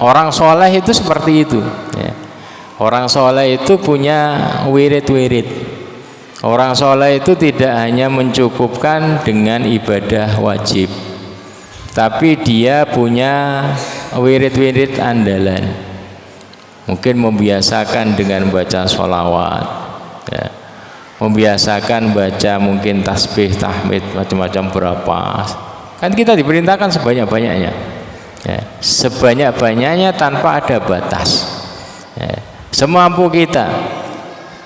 orang soleh itu seperti itu ya. Orang soleh itu punya wirid-wirid. Orang soleh itu tidak hanya mencukupkan dengan ibadah wajib, tapi dia punya wirid-wirid andalan. Mungkin membiasakan dengan baca sholawat ya. Membiasakan baca mungkin tasbih, tahmid, macam-macam berapa. Kan kita diperintahkan sebanyak-banyaknya ya. Sebanyak-banyaknya tanpa ada batas ya. Semampu kita.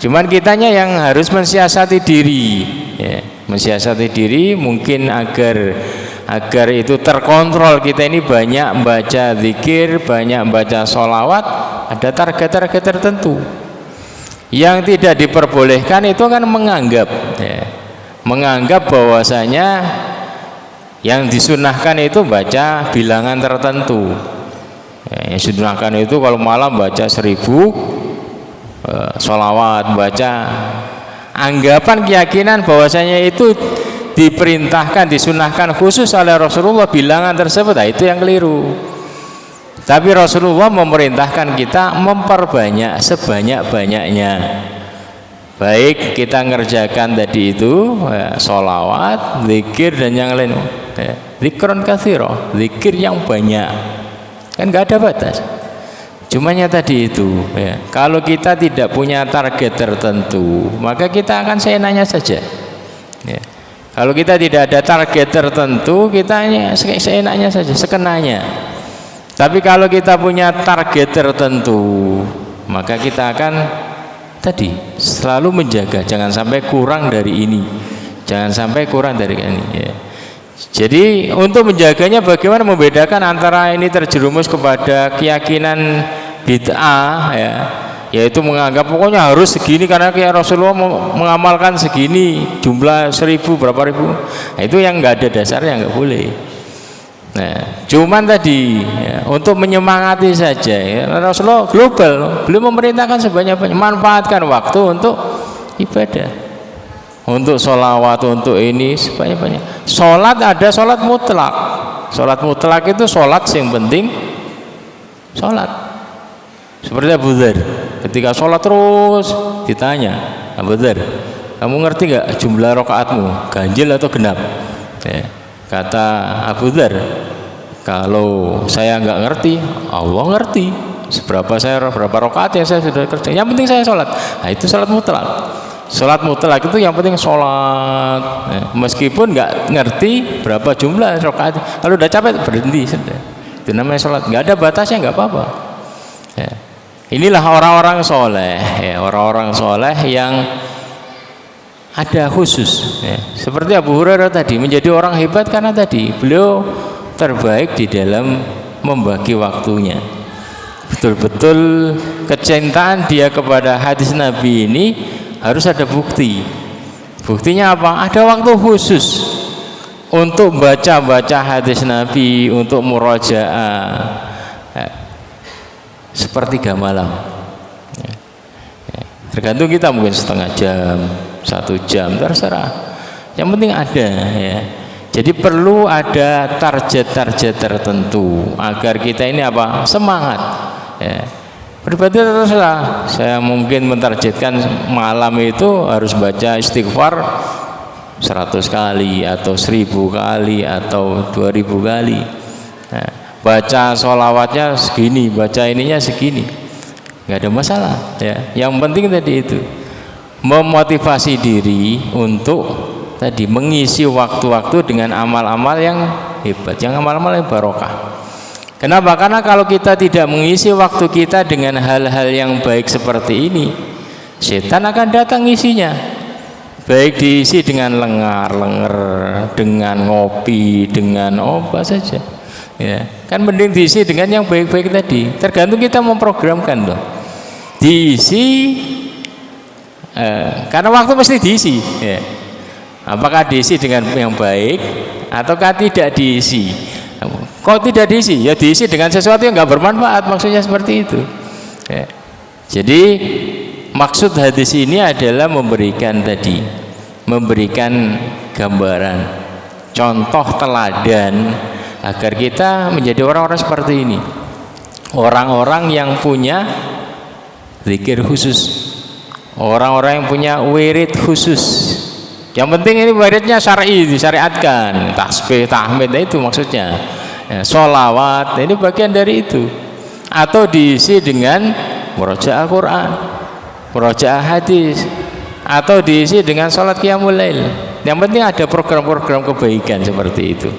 Cuman kitanya yang harus mensiasati diri ya. Mensiasati diri mungkin agar itu terkontrol. Kita ini banyak baca zikir, banyak baca sholawat, ada target-target tertentu. Yang tidak diperbolehkan itu kan menganggap ya. Menganggap bahwasanya yang disunahkan itu baca bilangan tertentu ya. Yang disunahkan itu kalau malam baca 1000 sholawat, baca. Anggapan keyakinan bahwasanya itu diperintahkan, disunahkan khusus oleh Rasulullah bilangan tersebut, nah itu yang keliru. Tapi Rasulullah memerintahkan kita memperbanyak sebanyak-banyaknya. Baik kita ngerjakan tadi itu ya, sholawat, zikir dan yang lain ya. Zikron katsiro, zikir yang banyak. Kan gak ada batas. Cumanya tadi itu ya, kalau kita tidak punya target tertentu, maka kita akan seenaknya saja ya. Kalau kita tidak ada target tertentu, kita hanya seenaknya saja, sekenanya. Tapi kalau kita punya target tertentu, maka kita akan tadi selalu menjaga jangan sampai kurang dari ini, jangan sampai kurang dari ini ya. Jadi untuk menjaganya bagaimana membedakan antara ini terjerumus kepada keyakinan bid'ah ya, yaitu menganggap pokoknya harus segini karena kayak Rasulullah mengamalkan segini, jumlah 1000 berapa ribu. Nah, itu yang enggak ada dasarnya, enggak boleh. Nah, cuman tadi ya, untuk menyemangati saja ya, Rasulullah global, beliau memerintahkan sebanyak-banyak, manfaatkan waktu untuk ibadah, untuk sholawat, untuk ini sebanyak-banyak. Sholat ada sholat mutlak. Sholat mutlak itu sholat yang penting sholat. Seperti Abu Dzar, ketika sholat terus ditanya, Abu Dzar, kamu ngerti nggak jumlah rakaatmu, ganjil atau genap? Ya. Kata Abu Dzar, kalau saya nggak ngerti, Allah ngerti. Berapa rakaat yang saya sudah kerja. Yang penting saya sholat. Nah itu sholat mutlak. Sholat mutlak itu yang penting sholat. Ya. Meskipun nggak ngerti berapa jumlah rakaat, kalau udah capek berhenti sudah. Itu namanya sholat. Nggak ada batasnya, nggak apa-apa. Ya. Inilah orang-orang soleh, ya, orang-orang soleh yang ada khusus ya. Seperti Abu Hurairah tadi menjadi orang hebat karena tadi beliau terbaik di dalam membagi waktunya. Betul-betul kecintaan dia kepada hadis Nabi ini harus ada bukti. Buktinya apa? Ada waktu khusus untuk baca-baca hadis Nabi, untuk murajaah ya. Sepertiga malam ya. Ya. Tergantung kita, mungkin setengah jam, 1 jam, terserah. Yang penting ada ya. Jadi perlu ada target-target tertentu agar kita ini apa? Semangat ya. Berarti terserah. Saya mungkin mentargetkan malam itu harus baca istighfar 100 kali atau 1000 kali atau 2000 kali. Nah, baca sholawatnya segini, baca ininya segini, nggak ada masalah ya. Yang penting tadi itu memotivasi diri untuk tadi mengisi waktu-waktu dengan amal-amal yang hebat, yang amal-amal yang barokah. Kenapa? Karena kalau kita tidak mengisi waktu kita dengan hal-hal yang baik seperti ini, setan akan datang isinya. Baik diisi dengan lengar-lenger, dengan ngopi, dengan apa saja ya. Kan mending diisi dengan yang baik-baik tadi. Tergantung kita memprogramkan loh. Diisi karena waktu mesti diisi ya. Apakah diisi dengan yang baik ataukah tidak diisi? Kok tidak diisi? Ya diisi dengan sesuatu yang nggak bermanfaat, maksudnya seperti itu ya. Jadi maksud hadis ini adalah memberikan tadi, memberikan gambaran, contoh teladan agar kita menjadi orang-orang seperti ini. orang-orang yang punya zikir khusus, orang-orang yang punya wirid khusus. Yang penting ini wiridnya syar'i, disyariatkan, tasbih, tahmid, itu maksudnya. Ya, sholawat, ini bagian dari itu. Atau diisi dengan murojaah Quran, murojaah hadis, atau diisi dengan sholat qiyamul lail. Yang penting ada program-program kebaikan seperti itu.